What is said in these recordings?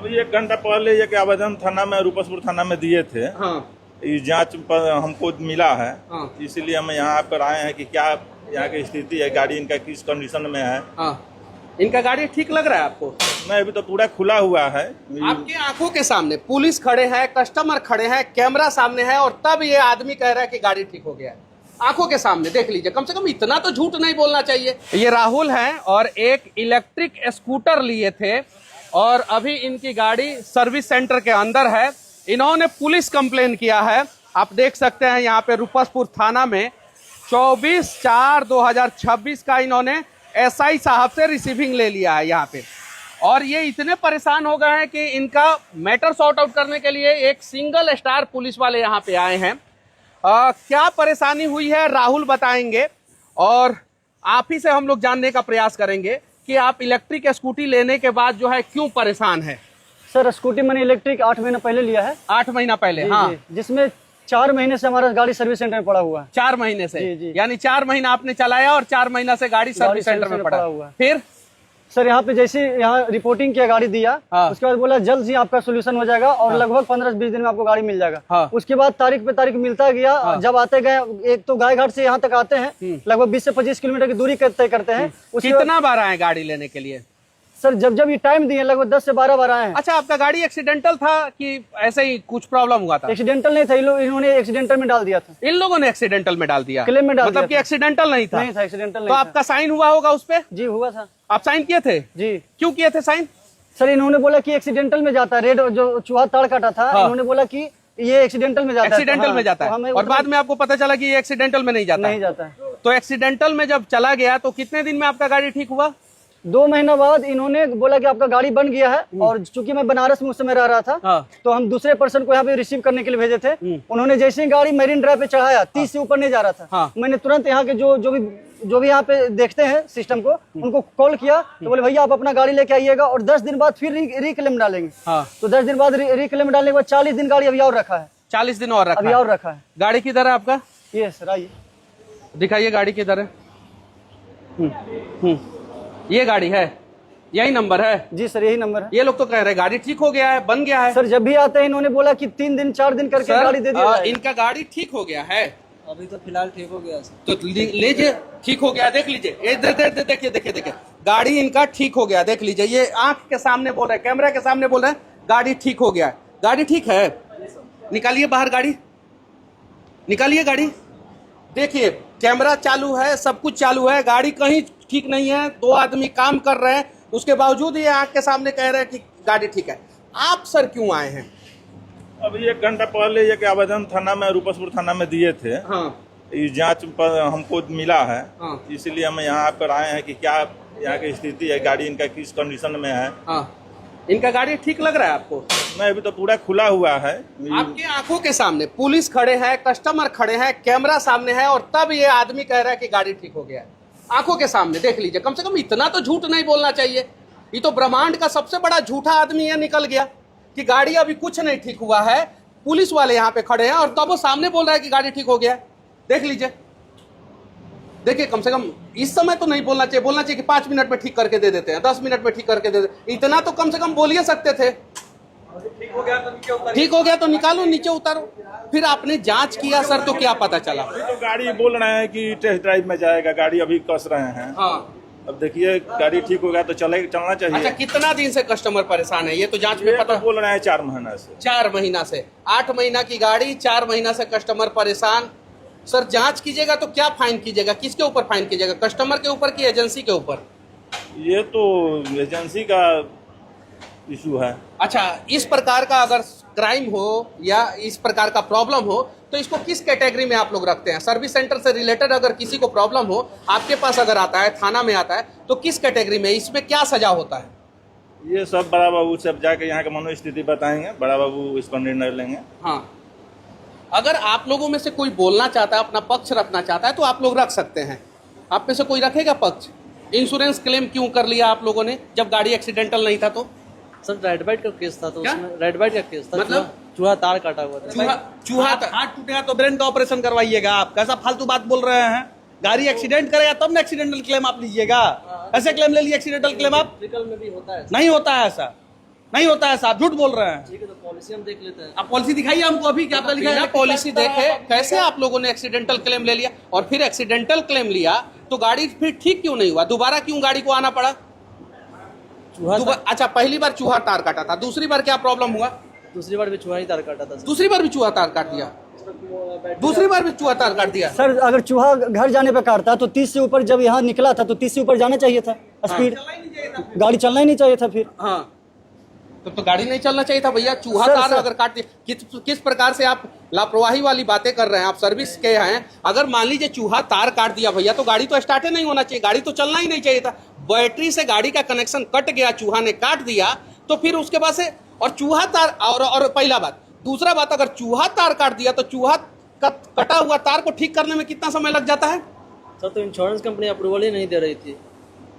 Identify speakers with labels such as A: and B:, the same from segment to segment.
A: अभी 1 घंटा पहले ये आवेदन थाना में रूपसपुर थाना में दिए थे।
B: हाँ।
A: ये जांच पर हमको मिला है।
B: हाँ।
A: इसीलिए हम यहाँ पर आए हैं कि क्या यहाँ की स्थिति है, गाड़ी इनका किस कंडीशन में है।
B: हाँ। इनका गाड़ी ठीक लग रहा है आपको?
A: नहीं, अभी तो पूरा खुला हुआ है।
B: आपकी आंखों के सामने पुलिस खड़े हैं, कस्टमर खड़े हैं, कैमरा सामने है और तब ये आदमी कह रहा है कि गाड़ी ठीक हो गया है। आंखों के सामने देख लीजिए, कम से कम इतना तो झूठ नहीं बोलना चाहिए। ये राहुल हैं और एक इलेक्ट्रिक स्कूटर लिए थे और अभी इनकी गाड़ी सर्विस सेंटर के अंदर है। इन्होंने पुलिस कंप्लेन किया है। आप देख सकते हैं यहाँ पे रूपसपुर थाना में 24/4/2026 का इन्होंने एसआई साहब से रिसीविंग ले लिया है यहाँ पे। और ये इतने परेशान हो गए हैं कि इनका मैटर सॉर्ट आउट करने के लिए एक सिंगल स्टार पुलिस वाले यहाँ पे आए हैं। क्या परेशानी हुई है राहुल बताएंगे और आप ही से हम लोग जानने का प्रयास करेंगे कि आप इलेक्ट्रिक स्कूटी लेने के बाद जो है क्यों परेशान है।
C: सर स्कूटी मैंने इलेक्ट्रिक 8 महीना पहले लिया है।
B: 8 महीना पहले?
C: जी,
B: हाँ
C: जी, जिसमें 4 महीने से हमारा गाड़ी सर्विस सेंटर में पड़ा हुआ है।
B: 4 महीने से?
C: जी, जी।
B: यानी 4 महीना आपने चलाया और 4 महीना से गाड़ी सर्विस सेंटर में पड़ा हुआ है। फिर
C: सर यहाँ पे जैसे यहाँ रिपोर्टिंग किया, गाड़ी दिया। हाँ। उसके बाद बोला जल्द ही आपका सोल्यूशन हो जाएगा और
B: हाँ।
C: लगभग 15-20 दिन में आपको गाड़ी मिल जाएगा।
B: हाँ।
C: उसके बाद तारीख पे तारीख मिलता गया। हाँ। जब आते गए, एक तो गाय घाट से यहाँ तक आते हैं, लगभग 20 से 25 किलोमीटर की दूरी तय करते हैं।
B: कितना बार आए गाड़ी लेने के लिए?
C: सर जब ये टाइम दिए लगभग 10 से 12 बार आए हैं।
B: अच्छा, आपका गाड़ी एक्सीडेंटल था कि ऐसे ही कुछ प्रॉब्लम हुआ था?
C: एक्सीडेंटल नहीं था, इन्होंने एक्सीडेंटल में डाल दिया था।
B: इन लोगों ने एक्सीडेंटल में डाल दिया?
C: क्लेम में डाल
B: मतलब कि एक्सीडेंटल नहीं था?
C: नहीं था, एक्सीडेंटल नहीं
B: तो
C: था।
B: आपका साइन हुआ होगा उस पे?
C: जी हुआ था।
B: आप साइन किए थे?
C: जी।
B: क्यों किए थे साइन?
C: सर इन्होंने बोला कि एक्सीडेंटल में जाता है, रेड जो चूहा ताड़ काटा था। हाँ। इन्होंने बोला कि ये एक्सीडेंटल में जाता है।
B: एक्सीडेंटल में जाता है और बाद में आपको पता चला कि ये एक्सीडेंटल में नहीं जाता
C: है।
B: तो एक्सीडेंटल में जब चला गया तो कितने दिन में आपका गाड़ी ठीक हुआ?
C: 2 महीना बाद इन्होंने बोला कि आपका गाड़ी बन गया है। और चूंकि मैं बनारस में उस समय रह रहा था। हाँ। तो हम दूसरे पर्सन को यहाँ पे रिसीव करने के लिए भेजे थे। उन्होंने जैसे ही गाड़ी मरीन ड्राइव पे चढ़ाया, 30 से ऊपर नहीं जा रहा था। हाँ। मैंने तुरंत यहाँ के जो भी यहाँ पे देखते हैं सिस्टम को, उनको कॉल किया। तो बोले भैया आप अपना गाड़ी लेके आइएगा और 10 दिन बाद फिर रिक्लेम डालेंगे। हाँ। तो 10 दिन बाद रिक्लेम डालने के बाद 40 दिन गाड़ी अभी और रखा है।
B: 40 दिन और रखा है। गाड़ी किधर है आपका?
C: ये सर आइए
B: दिखाइए गाड़ी किधर है। ये गाड़ी है, यही नंबर है?
C: जी सर यही नंबर है।
B: ये लोग तो कह रहे हैं गाड़ी ठीक हो गया है, बन गया है।
C: सर जब भी आते हैं इन्होंने बोला कि 3 दिन 4 दिन करके गाड़ी दे दिया।
B: इनका गाड़ी ठीक हो गया है?
C: अभी तो फिलहाल ठीक हो गया सर।
B: तो लीजिए, ठीक हो गया, देख लीजिए। ये देखिए गाड़ी इनका ठीक हो गया, देख लीजिए। ये आंख के सामने बोल रहे हैं, कैमरा के सामने बोल रहे हैं गाड़ी ठीक हो गया है। गाड़ी ठीक है? निकालिए बाहर गाड़ी, निकालिए गाड़ी। देखिए कैमरा चालू है, सब कुछ चालू है, गाड़ी कहीं ठीक नहीं है। 2 आदमी काम कर रहे हैं, उसके बावजूद ये आंख के सामने कह रहे हैं कि गाड़ी ठीक है। आप सर क्यों आए हैं?
A: अभी 1 घंटा पहले ये आवेदन थाना में रूपसपुर थाना में दिए थे।
B: हाँ।
A: ये जांच पर हमको मिला है।
B: हाँ।
A: इसीलिए हम यहाँ पर आए हैं कि क्या यहाँ की स्थिति है, गाड़ी इनका किस कंडीशन में है।
B: हाँ। इनका गाड़ी ठीक लग रहा है आपको?
A: नहीं, अभी तो पूरा खुला हुआ है।
B: आपकी आंखों के सामने पुलिस खड़े हैं, कस्टमर खड़े हैं, कैमरा सामने है और तब ये आदमी कह रहा है कि गाड़ी ठीक हो गया है। आंखों के सामने देख लीजिए, कम से कम इतना तो झूठ नहीं बोलना चाहिए। ये तो ब्रह्मांड का सबसे बड़ा झूठा आदमी है, निकल गया कि गाड़ी अभी कुछ नहीं ठीक हुआ है। पुलिस वाले यहाँ पे खड़े हैं और तब वो सामने बोल रहा है कि गाड़ी ठीक हो गया है। देख लीजिए, देखिए कम से कम इस समय तो नहीं बोलना चाहिए। बोलना चाहिए कि 5 मिनट में ठीक करके दे देते हैं, 10 मिनट में ठीक करके दे देते। इतना तो कम से कम बोल ही सकते थे। ठीक हो गया तो निकालो, नीचे उतारो। फिर आपने जांच किया सर, तो क्या पता चला?
A: तो गाड़ी बोल रहे हैं कि टेस्ट ड्राइव में जाएगा, गाड़ी अभी कस रहे हैं।
B: हाँ।
A: अब देखिए गाड़ी ठीक हो गया तो चलना चाहिए।
B: अच्छा, कितना दिन से कस्टमर परेशान है? ये तो जांच में पता
A: तो बोल रहे हैं 4 महीना से।
B: 4 महीना से? 8 महीना की गाड़ी, 4 महीना से कस्टमर परेशान। सर जांच कीजिएगा तो क्या फाइन कीजिएगा? किसके ऊपर फाइन कीजिएगा? कस्टमर के ऊपर कि एजेंसी के ऊपर?
A: ये तो एजेंसी का इशू है।
B: अच्छा, इस प्रकार का अगर क्राइम हो या इस प्रकार का प्रॉब्लम हो तो इसको किस कैटेगरी में आप लोग रखते हैं? सर्विस सेंटर से रिलेटेड अगर किसी को प्रॉब्लम हो, आपके पास अगर आता है, थाना में आता है, तो किस कैटेगरी में, इसमें क्या सजा होता है?
A: ये सब बड़ा बाबू सब जाके यहाँ का मनोस्थिति बताएंगे, बड़ा बाबू इस पर निर्णय लेंगे।
B: हाँ, अगर आप लोगों में से कोई बोलना चाहता है, अपना पक्ष रखना चाहता है, तो आप लोग रख सकते हैं। आप में से कोई रखेगा पक्ष? इंश्योरेंस क्लेम क्यों कर लिया आप लोगों ने जब गाड़ी एक्सीडेंटल नहीं था? तो
C: सर रेड बाइट का केस था, तो
B: क्या?
C: उसमें रेड बाइट का केस था।
B: मतलब
C: चूहा तार काटा हुआ था।
B: चूहा हाथ टूटेगा तो ब्रेन का ऑपरेशन करवाइएगा। आप कैसा फालतू बात बोल रहे हैं? गाड़ी एक्सीडेंट करेगा तब ना एक्सीडेंटल क्लेम आप लीजिएगा। ऐसे क्लेम ले लिए एक्सीडेंटल क्लेम आप?
C: मेडिकल में भी होता है,
B: नहीं होता है ऐसा। नहीं होता है साहब, झूठ बोल रहे हैं।
C: ठीक है, तो पॉलिसी हम देख लेते हैं।
B: आप पॉलिसी दिखाइए हमको अभी, क्या लिखा है पॉलिसी देखे। कैसे आप लोगों ने एक्सीडेंटल क्लेम ले लिया, और फिर एक्सीडेंटल क्लेम लिया तो गाड़ी फिर ठीक क्यों नहीं हुआ, दोबारा क्यों गाड़ी को आना पड़ा? अच्छा, पहली बार चूहा तार काटा था, दूसरी बार क्या प्रॉब्लम हुआ?
C: दूसरी बार भी चूहा ही तार काटा था।
B: दूसरी बार भी चूहा तार काट दिया, दूसरी बार भी चूहा तार काट दिया।
C: सर अगर चूहा घर जाने पे काटता तो 30 से ऊपर, जब यहाँ निकला था तो 30 से ऊपर जाना चाहिए था स्पीड, गाड़ी चलना ही नहीं चाहिए था फिर।
B: हाँ, तो गाड़ी नहीं चलना चाहिए था भैया। चूहा तार अगर काट दिया, किस प्रकार से आप लापरवाही वाली बातें कर रहे हैं? आप सर्विस के हैं, अगर मान लीजिए चूहा तार काट दिया भैया तो गाड़ी तो स्टार्ट नहीं होना चाहिए, गाड़ी तो चलना ही नहीं चाहिए था। बैटरी से गाड़ी का कनेक्शन कट गया, चूहा ने काट दिया, तो फिर उसके बाद से और चूहा तार और पहला बात, दूसरा बात, अगर चूहा तार काट दिया तो चूहा कटा हुआ तार को ठीक करने में कितना समय लग जाता है?
C: सर तो इंश्योरेंस कंपनी अप्रूवल ही नहीं दे रही थी।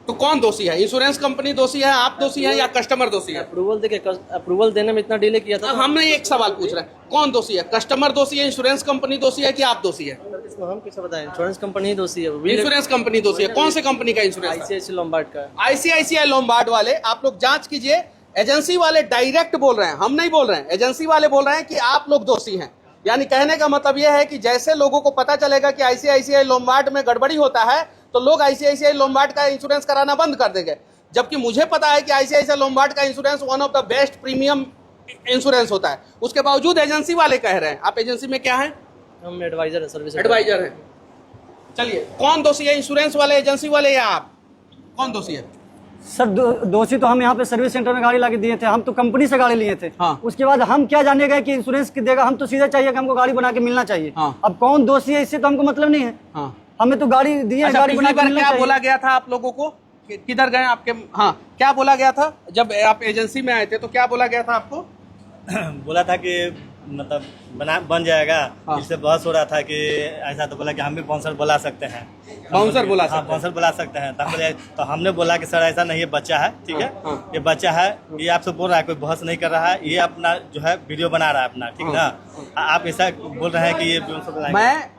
B: तो कौन दोषी है? इंश्योरेंस कंपनी दोषी है, आप दोषी हैं, या कस्टमर दोषी है?
C: अप्रूवल देने में इतना डिले किया था।
B: अब हमने एक सवाल पूछ रहे हैं, कौन दोषी है? कस्टमर दोषी है, इंश्योरेंस कंपनी दोषी है, कि आप दोषी है?
C: इसमें हम कैसे बताएं? इंश्योरेंस कंपनी ही दोषी है।
B: इंश्योरेंस कंपनी दोषी है। कौन सी कंपनी का इंश्योरेंस?
C: आईसीआईसीआई लोम्बार्ड का।
B: आईसीआईसीआई लोम्बार्ड वाले, आप लोग जांच कीजिए। एजेंसी वाले डायरेक्ट बोल रहे हैं, हम नहीं बोल रहे हैं, एजेंसी वाले बोल रहे हैं कि आप लोग दोषी हैं। यानी कहने का मतलब यह है कि जैसे लोगों को पता चलेगा कि आईसीआईसीआई लोम्बार्ड में गड़बड़ी होता है तो लोग आईसीआईसीआई लोम्बार्ड का इंश्योरेंस कराना बंद कर देंगे। जबकि मुझे पता है कि आईसीआईसीआई लोम्बार्ड का insurance one of the best premium insurance होता है। उसके बावजूद एजेंसी वाले कह रहे हैं। आप एजेंसी में क्या है?
C: हम एडवाइजर है, सर्विस
B: एडवाइजर है। चलिए, कौन दोषी है, इंश्योरेंस वाले, एजेंसी वाले, या आप? कौन दोषी है?
C: सर दोषी तो हम यहाँ पे सर्विस सेंटर में गाड़ी ला के दिए थे, हम तो कंपनी से गाड़ी लिए थे।
B: हाँ।
C: उसके बाद हम क्या जाने गए कि इंश्योरेंस देगा, हम तो सीधा चाहिए कि हमको गाड़ी बना के मिलना चाहिए।
B: हाँ।
C: अब कौन दोषी है इससे तो हमको मतलब नहीं है।
B: हाँ।
C: हमें तो गाड़ी दी है,
B: अच्छा,
C: गाड़ी बना
B: पिछली
C: के
B: बार
C: मिलना
B: क्या
C: चाहिए।
B: बोला गया था आप लोगों को? किधर गए आपके? हाँ, क्या बोला गया था जब आप एजेंसी में आए थे? तो क्या बोला गया था आपको?
D: बोला था कि मतलब बन जाएगा।
B: हाँ।
D: इससे बहस हो रहा था कि ऐसा, तो बोला कि हम भी बाउंसर बुला सकते हैं।
B: बाउंसर बुला सकते
D: हाँ,
B: हैं।
D: बाउंसर बुला सकते हैं। तो हमने बोला कि सर ऐसा नहीं है, बच्चा है, ठीक है,
B: हाँ।
D: ये बच्चा है, ये आपसे बोल रहा है, कोई बहस नहीं कर रहा है, ये अपना जो है वीडियो बना रहा है अपना, ठीक ना। आप ऐसा बोल रहे हैं कि ये बाउंसर बुलाएंगे।
B: मैं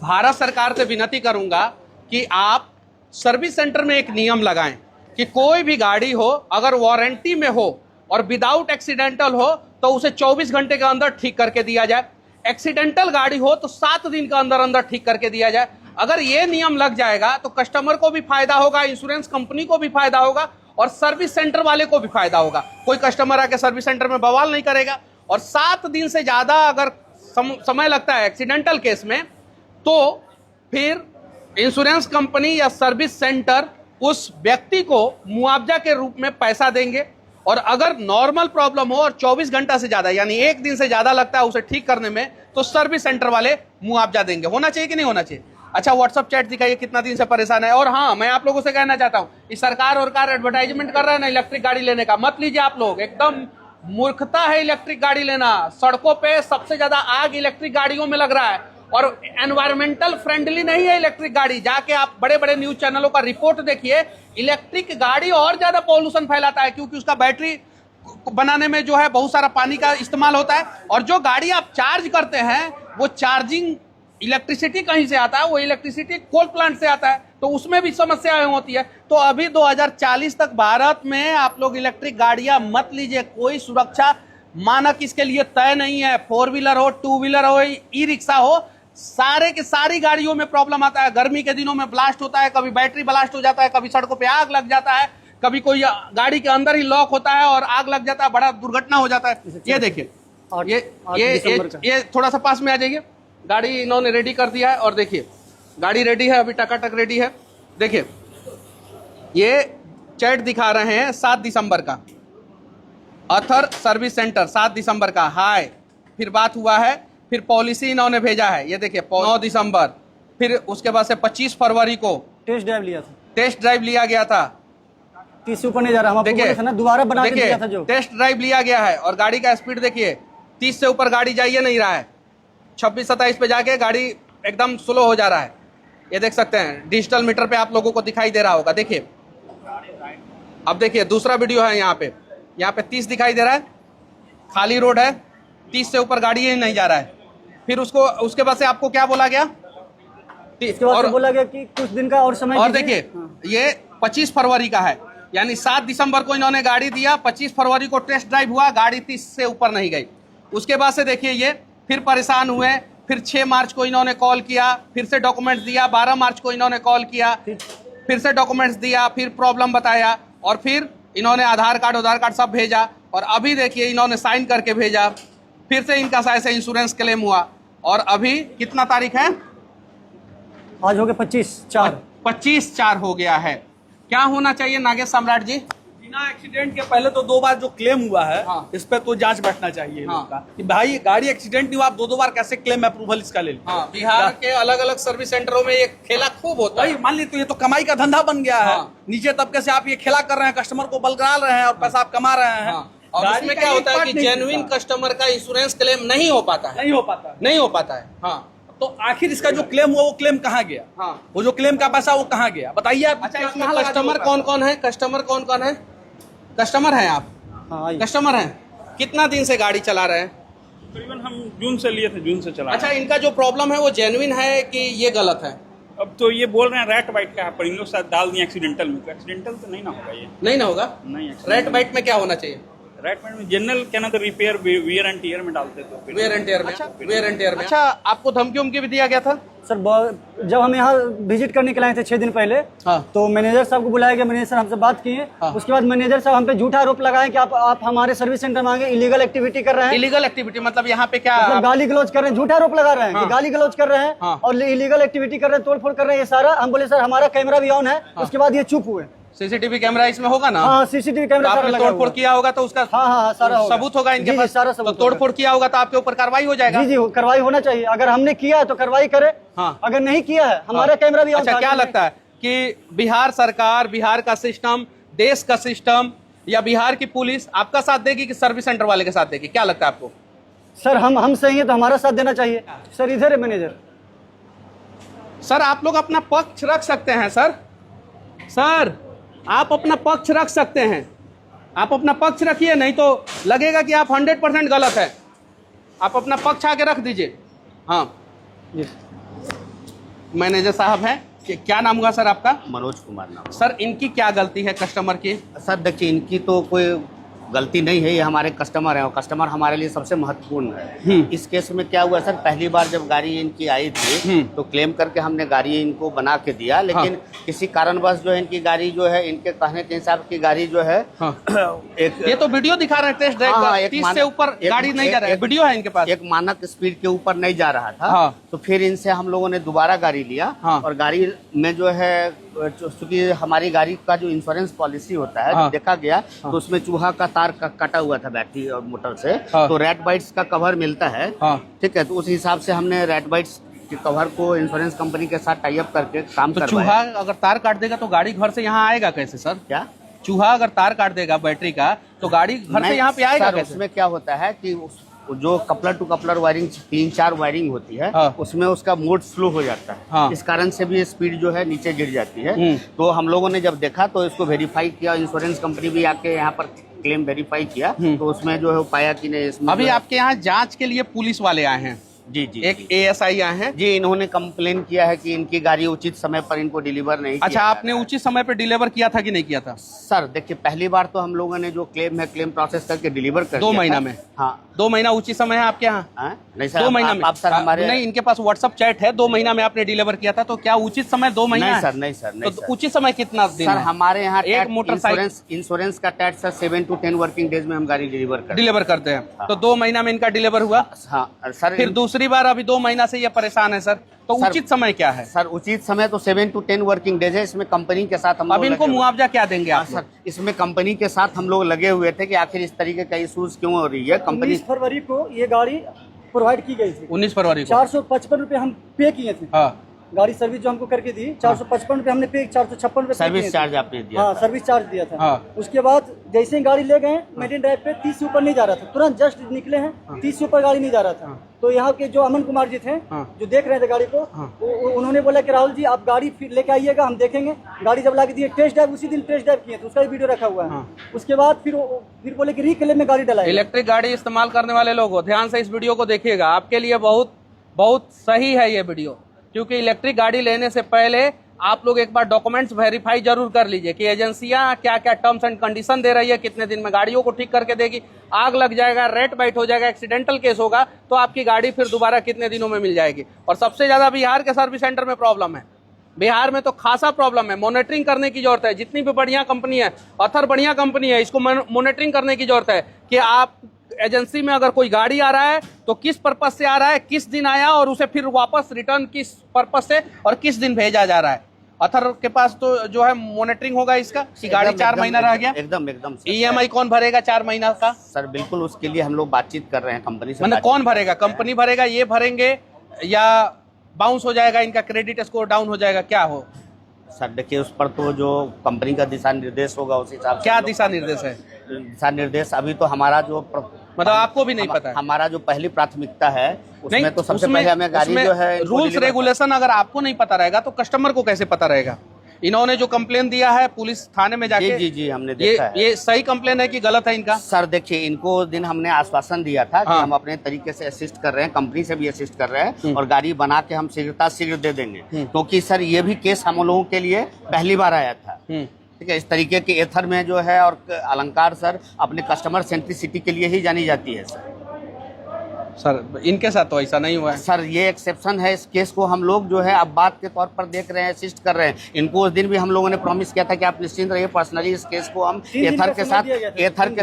B: भारत सरकार से विनती करूंगा कि आप सर्विस सेंटर में एक नियम लगाएं कि कोई भी गाड़ी हो, अगर वारंटी में हो और विदाउट एक्सीडेंटल हो तो उसे 24 घंटे के अंदर ठीक करके दिया जाए। एक्सीडेंटल गाड़ी हो तो 7 दिन के अंदर अंदर ठीक करके दिया जाए। अगर ये नियम लग जाएगा तो कस्टमर को भी फायदा होगा, इंश्योरेंस कंपनी को भी फायदा होगा, और सर्विस सेंटर वाले को भी फायदा होगा। कोई कस्टमर आके सर्विस सेंटर में बवाल नहीं करेगा। और 7 दिन से ज्यादा अगर समय लगता है एक्सीडेंटल केस में, तो फिर इंश्योरेंस कंपनी या सर्विस सेंटर उस व्यक्ति को मुआवजा के रूप में पैसा देंगे। और अगर नॉर्मल प्रॉब्लम हो और 24 घंटा से ज्यादा, यानी 1 दिन से ज्यादा लगता है उसे ठीक करने में, तो सर्विस सेंटर वाले मुआवजा देंगे। होना चाहिए कि नहीं होना चाहिए? अच्छा, व्हाट्सअप चैट दिखाइए कितना दिन से परेशान है। और हाँ, मैं आप लोगों से कहना चाहता हूँ, इस सरकार और कार एडवर्टाइजमेंट कर रहा है ना इलेक्ट्रिक गाड़ी लेने का, मत लीजिए आप लोग। एकदम मूर्खता है इलेक्ट्रिक गाड़ी लेना। सड़कों पे सबसे ज्यादा आग इलेक्ट्रिक गाड़ियों में लग रहा है, और एनवायरमेंटल फ्रेंडली नहीं है इलेक्ट्रिक गाड़ी। जाके आप बड़े बड़े न्यूज चैनलों का रिपोर्ट देखिए, इलेक्ट्रिक गाड़ी और ज्यादा पॉल्यूशन फैलाता है, क्योंकि उसका बैटरी बनाने में जो है बहुत सारा पानी का इस्तेमाल होता है। और जो गाड़ी आप चार्ज करते हैं वो चार्जिंग इलेक्ट्रिसिटी कहीं से आता है, वो इलेक्ट्रिसिटी कोल प्लांट से आता है, तो उसमें भी समस्याएं होती है। तो अभी 2040 तक भारत में आप लोग इलेक्ट्रिक गाड़ियां मत लीजिए। कोई सुरक्षा मानक इसके लिए तय नहीं है। 4 व्हीलर हो, 2 व्हीलर हो, ई रिक्शा हो, सारे के सारी गाड़ियों में प्रॉब्लम आता है। गर्मी के दिनों में ब्लास्ट होता है, कभी बैटरी ब्लास्ट हो जाता है, कभी सड़कों पे आग लग जाता है, कभी कोई गाड़ी के अंदर ही लॉक होता है और आग लग जाता है, बड़ा दुर्घटना हो जाता है। ये देखिए, ये थोड़ा सा पास में आ जाइए। गाड़ी इन्होंने रेडी कर दिया है, और देखिए गाड़ी रेडी है, अभी टकाटक रेडी है। देखिए, ये चैट दिखा रहे हैं 7 दिसंबर का, अथर सर्विस सेंटर 7 दिसंबर का, हाय। फिर बात हुआ है, फिर पॉलिसी इन्होंने भेजा है, ये देखिए 9 दिसंबर। फिर उसके बाद से 25 फरवरी को
C: टेस्ट ड्राइव लिया था।
B: टेस्ट ड्राइव लिया गया था।
C: 30 से ऊपर नहीं जा रहा, हम आपको बोले थे ना, दोबारा बना के दिया था जो।
B: टेस्ट ड्राइव लिया गया है, और गाड़ी का स्पीड देखिए, 30 से ऊपर गाड़ी जाइए नहीं रहा है। 26-27 पे जाके गाड़ी एकदम स्लो हो जा रहा है। ये देख सकते हैं, डिजिटल मीटर पे आप लोगों को दिखाई दे रहा होगा। देखिए, अब देखिए दूसरा वीडियो है। यहाँ पे 30 दिखाई दे रहा है, खाली रोड है, 30 से ऊपर गाड़ी ही नहीं जा रहा है। फिर उसके बाद से आपको क्या बोला गया?
C: और बोला गया कि कुछ दिन का और समय।
B: और देखिए, ये 25 फरवरी का है, यानी 7 दिसंबर को इन्होंने गाड़ी दिया, 25 फरवरी को टेस्ट ड्राइव हुआ, गाड़ी 30 से ऊपर नहीं गई। उसके बाद से देखिए ये फिर परेशान हुए, फिर 6 मार्च को इन्होंने कॉल किया, फिर से डॉक्यूमेंट्स दिया, 12 मार्च को इन्होंने कॉल किया, फिर से डॉक्यूमेंट्स दिया, फिर प्रॉब्लम बताया, और फिर इन्होंने आधार कार्ड सब भेजा, और अभी देखिए इन्होंने साइन करके भेजा, फिर से इनका शायद से इंश्योरेंस क्लेम हुआ। और अभी कितना तारीख है?
C: आज हो गया 25/4।
B: 25/4 हो गया है। क्या होना चाहिए नागेश सम्राट जी?
E: बिना एक्सीडेंट के पहले तो 2 बार जो क्लेम हुआ है,
B: हाँ।
E: इस पे तो जांच बैठना चाहिए
B: हाँ।
E: इनका कि भाई गाड़ी एक्सीडेंट नहीं हुआ, आप 2 बार कैसे क्लेम अप्रूवल इसका ले लिया।
B: हाँ, बिहार के अलग अलग सर्विस सेंटरों में ये खेला खूब होता
E: भाई
B: है।
E: मान ली तो ये तो कमाई का धंधा बन गया है।
B: हाँ।
E: नीचे तबके से आप ये खेला कर रहे हैं, कस्टमर को बलगड़ा रहे हैं और पैसा आप कमा रहे हैं।
B: हाँ। और
E: गाड़ी
B: उसमें
E: का
B: क्या
E: एक
B: होता है
E: part
B: कि
E: नहीं
B: जेन्युइन
E: मिलता।
B: कस्टमर का इंश्योरेंस क्लेम नहीं हो पाता है,
E: नहीं हो पाता।
B: नहीं हो पाता है। हाँ,
E: तो आखिर इसका जो क्लेम हुआ वो क्लेम कहाँ गया?
B: हाँ।
E: वो जो क्लेम का पैसा वो कहाँ गया बताइए आप।
B: अच्छा, इसमें कस्टमर कौन कौन है? कस्टमर कौन कौन है? कस्टमर है आप?
C: हाँ आइए।
B: कस्टमर हैं? कितना दिन से गाड़ी चला रहे हैं?
A: तकरीबन हम जून से लिए थे, जून से चला।
B: अच्छा, इनका जो प्रॉब्लम है वो जेन्युइन है कि ये गलत है?
A: अब तो ये बोल रहे हैं रैट बाइट का है, पर इन लोग शायद डाल दिए एक्सीडेंटल में, तो एक्सीडेंटल तो नहीं ना होगा ये।
B: नहीं ना होगा?
A: नहीं,
B: रेड बाइट में क्या होना चाहिए?
A: रैट बाइट में जनरल क्या ना तो रिपेयर वियर एंड टीयर में डालते तो फिर-
B: वेयर एंड टेयर में। वेयर एंड टेयर में। अच्छा, आपको धमकी उमकी भी दिया गया था?
C: सर जब हम यहाँ विजिट करने के लिए आए थे 6 दिन पहले,
B: हाँ।
C: तो मैनेजर साहब को बुलाया गया, मैनेजर हमसे बात किए।
B: हाँ।
C: उसके बाद मैनेजर साहब हम पे झूठा आरोप लगाए कि आप हमारे सर्विस सेंटर में आगे इलीगल एक्टिविटी कर रहे हैं,
B: इलीगल एक्टिविटी मतलब यहाँ पे क्या?
C: मतलब गाली गलौज कर रहे हैं, झूठा आरोप लगा रहे हैं
B: हाँ।
C: कि गाली गलौज कर रहे हैं
B: हाँ।
C: और इलीगल एक्टिविटी कर रहे हैं, तोड़फोड़ कर रहे हैं, ये सारा। हम बोले सर हमारा कैमरा भी ऑन है। उसके बाद ये चुप हुए।
B: सीसीटीवी कैमरा इसमें होगा ना?
C: हाँ, सीसीटीवी
B: तो
C: कैमरा सारा
B: आपने
C: लगा
B: तोड़फोड़
C: हुआ है।
B: किया होगा तो उसका
C: हाँ, सारा होगा।
B: सबूत होगा इनके
C: जी,
B: पास?
C: सारा
B: तो
C: सबूत
B: तोड़फोड़ किया होगा तो आपके ऊपर कार्रवाई हो जाएगा?
C: जी जी, कार्रवाई होना चाहिए। अगर हमने किया है तो कार्रवाई करे।
B: हाँ।
C: अगर नहीं किया है, हमारा कैमरा भी ऑन
B: अच्छा,
C: था।
B: क्या लगता है कि बिहार सरकार, बिहार का सिस्टम, देश का सिस्टम या बिहार की पुलिस आपका साथ देगी कि सर्विस सेंटर वाले के साथ देगी? क्या लगता है आपको?
C: सर हम सही है तो हमारा साथ देना चाहिए। सर इधर है मैनेजर।
B: सर आप लोग अपना पक्ष रख सकते हैं। सर आप अपना पक्ष रख सकते हैं, आप अपना पक्ष रखिए, नहीं तो लगेगा कि आप 100% गलत है। आप अपना पक्ष आके रख दीजिए। हाँ
C: जी।
B: मैनेजर साहब हैं, क्या नाम हुआ सर आपका?
F: मनोज कुमार नाम।
B: सर इनकी क्या गलती है कस्टमर की?
F: सर देखिए, इनकी तो कोई गलती नहीं है, ये हमारे कस्टमर हैं और कस्टमर हमारे लिए सबसे महत्वपूर्ण है। इस केस में क्या हुआ सर, पहली बार जब गाड़ी इनकी आई थी तो क्लेम करके हमने गाड़ी इनको बना के दिया, लेकिन किसी कारणवश जो है इनकी गाड़ी जो है, इनके कहने के हिसाब की गाड़ी जो है एक
B: ये तो वीडियो दिखा रहे हैं टेस्ट ड्राइव का, 30 से ऊपर गाड़ी नहीं जा रहा है, वीडियो है इनके पास।
F: एक मानक स्पीड के ऊपर नहीं जा रहा था।
B: हाँ।
F: तो फिर इनसे हम लोगों ने दोबारा गाड़ी लिया।
B: हाँ।
F: और गाड़ी में जो है, चूंकि हमारी गाड़ी का जो इंश्योरेंस पॉलिसी होता है,
B: हाँ।
F: देखा गया तो उसमें चूहा का तार कटा हुआ था बैटरी और मोटर से।
B: हाँ।
F: तो रेड बाइट्स का कवर मिलता है।
B: हाँ।
F: ठीक है, तो उस हिसाब से हमने रेड बाइट्स के कवर को इंश्योरेंस कंपनी के साथ टाई अप करके काम
B: तो
F: करवाया।
B: चूहा अगर तार काट देगा तो गाड़ी घर से यहाँ आएगा कैसे सर?
F: क्या
B: चूहा अगर तार काट देगा बैटरी का तो गाड़ी घर से
F: नहीं,
B: यहाँ पे आएगा
F: सर,
B: कैसे?
F: उसमें क्या होता है कि जो coupler to coupler wiring 3-4 wiring होती है,
B: हाँ।
F: उसमें उसका मोड स्लो हो जाता है।
B: हाँ।
F: इस कारण से भी स्पीड जो है नीचे गिर जाती है। तो हम लोगों ने जब देखा तो इसको वेरीफाई किया, इंश्योरेंस कंपनी भी आके यहाँ पर क्लेम वेरीफाई किया, तो उसमें जो है पाया कि नहीं इसमें
B: अभी
F: जो है-
B: आपके यहाँ जांच के लिए पुलिस वाले आए हैं,
F: जी जी
B: एक ASI आए हैं।
F: जी, इन्होंने कंप्लेन किया है कि इनकी गाड़ी उचित समय पर इनको डिलीवर नहीं
B: अच्छा,
F: किया
B: आपने उचित समय पे डिलीवर किया था कि नहीं किया था?
F: सर देखिए, पहली बार तो हम लोगों ने जो क्लेम है, क्लेम प्रोसेस करके डिलीवर कर
B: 2
F: दिया
B: महीना
F: था।
B: में?
F: हाँ।
B: 2 महीना उचित समय है आपके यहाँ?
F: हाँ? नहीं सर,
B: 2 महीना में
F: आप सर हमारे
B: नहीं, इनके पास व्हाट्सअप चैट है, 2 महीना में आपने डिलीवर किया था, तो क्या उचित समय 2 महीना
F: नहीं
B: है?
F: सर, नहीं सर, नहीं
B: तो
F: सर।
B: उचित समय कितना दिन
F: सर
B: है?
F: हमारे यहाँ
B: एक मोटरसाइकिल
F: इंश्योरेंस का tax sir 7 to 10 working days में हम गाड़ी डिलीवर करते
B: डिलीवर करते हैं। तो 2 महीना में इनका डिलीवर हुआ।
F: हैं। हाँ सर।
B: फिर दूसरी बार अभी 2 महीना से ये परेशान है सर, तो
F: सर,
B: उचित समय क्या है?
F: सर उचित समय तो 7 to 10 वर्किंग डेज है। इसमें कंपनी के साथ हम
B: अब
F: लोग
B: इनको
F: लगे हुए-
B: मुआवजा क्या देंगे
F: हाँ
B: आप
F: सर,
B: लोग?
F: इसमें कंपनी के साथ हम लोग लगे हुए थे कि आखिर इस तरीके का इशूज क्यों हो रही है। कंपनी
C: 19 फरवरी को ये गाड़ी प्रोवाइड की गई थी।
B: 19 फरवरी को।
C: 455 रुपए हम पे किए थे।
B: हाँ।
C: गाड़ी सर्विस जो हमको करके दी 455 रुपए हमने पे, 456 रुपए
F: सर्विस चार्ज आपने दिया
C: हाँ,
F: था।
C: सर्विस चार्ज दिया था।
B: हाँ।
C: उसके बाद जैसे ही गाड़ी ले गए, मेरिन ड्राइव पे 30 से ऊपर नहीं जा रहा था, तुरंत जस्ट निकले हैं, 30 से ऊपर गाड़ी नहीं जा रहा था। तो यहाँ के जो अमन कुमार जी थे, जो देख रहे थे गाड़ी को, उन्होंने बोला कि राहुल जी आप गाड़ी फिर लेके आइएगा, हम देखेंगे। गाड़ी जब ला के दिए, टेस्ट ड्राइव उसी दिन टेस्ट ड्राइव किए तो उसका भी वीडियो रखा हुआ है। उसके बाद फिर बोले कि रीक्लेम में गाड़ी डलाएगा।
B: इलेक्ट्रिक गाड़ी इस्तेमाल करने वाले लोग हो, ध्यान से इस वीडियो को देखिएगा, आपके लिए बहुत बहुत सही है ये वीडियो, क्योंकि इलेक्ट्रिक गाड़ी लेने से पहले आप लोग एक बार डॉक्यूमेंट्स वेरीफाई जरूर कर लीजिए कि एजेंसियां क्या क्या टर्म्स एंड कंडीशन दे रही है, कितने दिन में गाड़ियों को ठीक करके देगी। आग लग जाएगा, रेट बाइट हो जाएगा, एक्सीडेंटल केस होगा तो आपकी गाड़ी फिर दोबारा कितने दिनों में मिल जाएगी। और सबसे ज्यादा बिहार के सर्विस सेंटर में प्रॉब्लम है, बिहार में तो खासा प्रॉब्लम है। मॉनिटरिंग करने की जरूरत है, जितनी भी बढ़िया कंपनी है, अथर बढ़िया कंपनी है, इसको मॉनिटरिंग करने की जरूरत है कि आप एजेंसी में अगर कोई गाड़ी आ रहा है तो किस पर्पज से आ रहा है, किस दिन आया और उसे फिर वापस रिटर्न किस पर्पज से और किस दिन भेजा जा रहा है। अथर के पास तो जो है मॉनिटरिंग होगा इसका कि गाड़ी 4 महीना रह गया,
F: एकदम
B: EMI कौन भरेगा 4 महीना का?
F: सर बिल्कुल उसके लिए हम लोग बातचीत कर रहे हैं कंपनी से।
B: मतलब कौन भरेगा, कंपनी भरेगा, ये भरेंगे या बाउंस हो जाएगा, इनका क्रेडिट स्कोर डाउन हो जाएगा, क्या हो?
F: सर देखिए उस पर तो जो कंपनी का दिशा निर्देश होगा उस हिसाब से।
B: क्या दिशा निर्देश है?
F: दिशा निर्देश अभी तो हमारा जो
B: मतलब आपको भी नहीं पता है?
F: हमारा जो पहली प्राथमिकता है उसमें तो सबसे
B: उसमें-
F: पहले हमें गाड़ी
B: उसमें
F: जो है
B: रूल्स रेगुलेशन अगर आपको नहीं पता रहेगा तो कस्टमर को कैसे पता रहेगा? इन्होंने जो कंप्लेन दिया है पुलिस थाने में जाके,
F: जी हमने देखा है।
B: ये सही कंप्लेन है कि गलत है इनका?
F: सर देखिए इनको उस दिन हमने आश्वासन दिया था कि
B: हाँ।
F: हम अपने तरीके से असिस्ट कर रहे हैं, कंपनी से भी असिस्ट कर रहे हैं और गाड़ी बना के हम शीघ्र दे देंगे, क्योंकि सर ये भी केस हम लोगों के लिए पहली बार आया था। ठीक है, इस तरीके के एथर में जो है और अलंकार सर अपने कस्टमर सेंट्रिसिटी के लिए ही जानी जाती है।
B: सर इनके साथ तो ऐसा नहीं हुआ है
F: सर, ये एक्सेप्शन है। इस केस को हम लोग जो है अब बात के तौर पर देख रहे हैं, असिस्ट कर रहे हैं। इनको उस दिन भी हम लोगों ने प्रॉमिस किया था कि आप निश्चिंत रहिए, पर्सनली इस केस को हम एथर के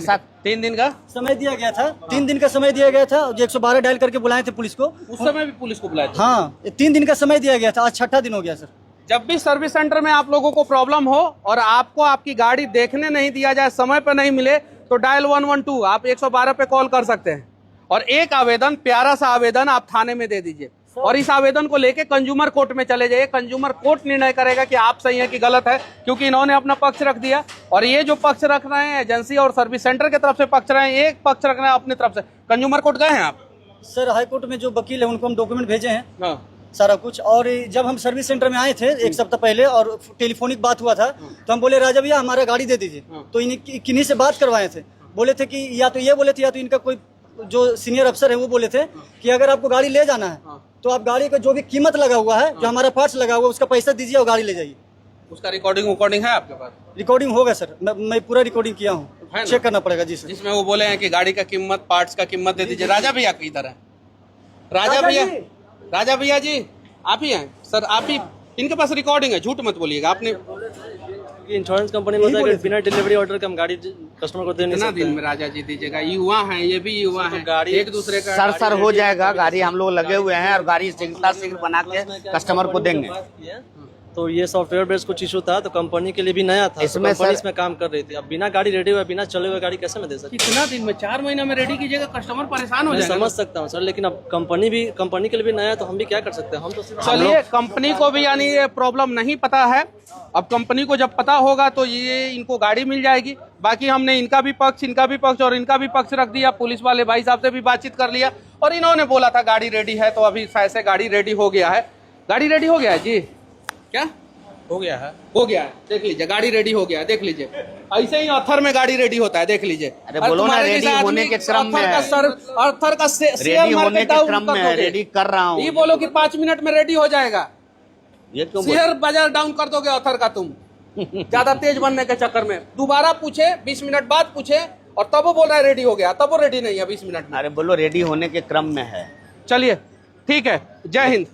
F: साथ
B: 3 दिन का
C: समय दिया गया था, 3 दिन का समय दिया गया था। 112 डायल करके बुलाए थे पुलिस को,
B: उस समय भी पुलिस को बुलाया था।
C: हाँ 3 दिन का समय दिया गया था, आज 6ठा दिन हो गया सर।
B: जब भी सर्विस सेंटर में आप लोगों को प्रॉब्लम हो और आपको आपकी गाड़ी देखने नहीं दिया जाए, समय पर नहीं मिले, तो डायल 112 आप 112 पे कॉल कर सकते हैं और एक आवेदन, प्यारा सा आवेदन आप थाने में दे दीजिए और इस आवेदन को लेके कंज्यूमर कोर्ट में चले जाइए। कंज्यूमर कोर्ट निर्णय करेगा कि आप सही है कि गलत है, क्योंकि इन्होंने अपना पक्ष रख दिया और ये जो पक्ष रख रहे हैं एजेंसी और सर्विस सेंटर की तरफ से पक्ष रहे हैं, एक पक्ष रख रहे हैं अपनी तरफ से। कंज्यूमर कोर्ट गए हैं आप?
C: सर हाई कोर्ट में जो वकील है उनको हम डॉक्यूमेंट भेजे हैं,
B: हाँ।
C: सारा कुछ। और जब हम सर्विस सेंटर में आए थे 1 सप्ताह पहले और टेलीफोनिक बात हुआ था तो हम बोले राजा भैया हमारा गाड़ी दे दीजिए, तो किन्हीं से बात करवाए थे। बोले थे कि या तो ये बोले थे या तो इनका कोई जो सीनियर अफसर है वो बोले थे कि अगर आपको गाड़ी ले जाना है तो आप गाड़ी का जो भी कीमत लगा हुआ है, जो हमारा पार्ट्स लगा हुआ है, उसका पैसा दीजिए और गाड़ी ले जाइए।
B: उसका रिकॉर्डिंग है आपके पास?
C: रिकॉर्डिंग होगा सर, मैं पूरा रिकॉर्डिंग किया हूँ, चेक करना पड़ेगा जी सर।
B: जिसमें वो बोले हैं कि गाड़ी का कीमत, पार्ट्स का कीमत दे दीजिए। राजा भैया किधर है? राजा भैया जी आप ही हैं सर? आप ही, इनके पास रिकॉर्डिंग है, झूठ मत बोलिएगा। आपने
G: इंश्योरेंस कंपनी में कि बिना डिलीवरी ऑर्डर के हम गाड़ी कस्टमर को दे नहीं सकते।
B: दिन में राजा जी दीजिएगा? युवा हैं, ये भी युवा हैं,
G: गाड़ी
B: एक दूसरे का
F: सर हो जाएगा। गाड़ी हम लोग लगे हुए हैं और गाड़ी शीघ्र बना के कस्टमर को देंगे।
G: तो ये सॉफ्टवेयर बेस्ड कुछ इशू था, तो कंपनी के लिए भी नया था,
F: इसमें
G: कंपनी इसमें काम कर रही थी। अब बिना गाड़ी रेडी हुए, बिना चले हुए गाड़ी कैसे मैं दे सकता?
B: कितना दिन में? 4 महीना में रेडी कीजिएगा, कस्टमर परेशान हो
G: मैं
B: जाएगा।
G: समझ सकता हूँ सर, लेकिन अब कंपनी के लिए भी नया है तो हम भी क्या कर सकते हैं? हम तो
B: चलिए, कंपनी को भी यानी ये प्रॉब्लम नहीं पता है। अब कंपनी को जब पता होगा तो ये इनको गाड़ी मिल जाएगी। बाकी हमने इनका भी पक्ष और इनका भी पक्ष रख दिया। पुलिस वाले भाई साहब से भी बातचीत कर लिया और इन्होंने बोला था गाड़ी रेडी है, तो अभी शायद से गाड़ी रेडी हो गया है। गाड़ी रेडी हो गया है जी? क्या हो गया है? हो गया है, देख लीजिए, गाड़ी रेडी हो गया है, देख लीजिए। ऐसे ही अथर में गाड़ी रेडी होता है, देख लीजिए।
F: अरे बोलो ना, रेडी होने के क्रम में है।
B: अथर का
F: रेडी होने के क्रम में है, रेडी कर रहा हूँ।
B: ये बोलो कि 5 मिनट में रेडी हो जाएगा,
F: ये क्यों
B: शेयर बाजार डाउन कर दोगे अथर का तुम ज्यादा तेज बनने के चक्कर में। दोबारा पूछे, 20 मिनट बाद पूछे और तब वो बोल रहा है रेडी हो गया, तब वो रेडी नहीं है 20 मिनट में।
F: अरे बोलो रेडी होने के क्रम में है।
B: चलिए ठीक है, जय हिंद।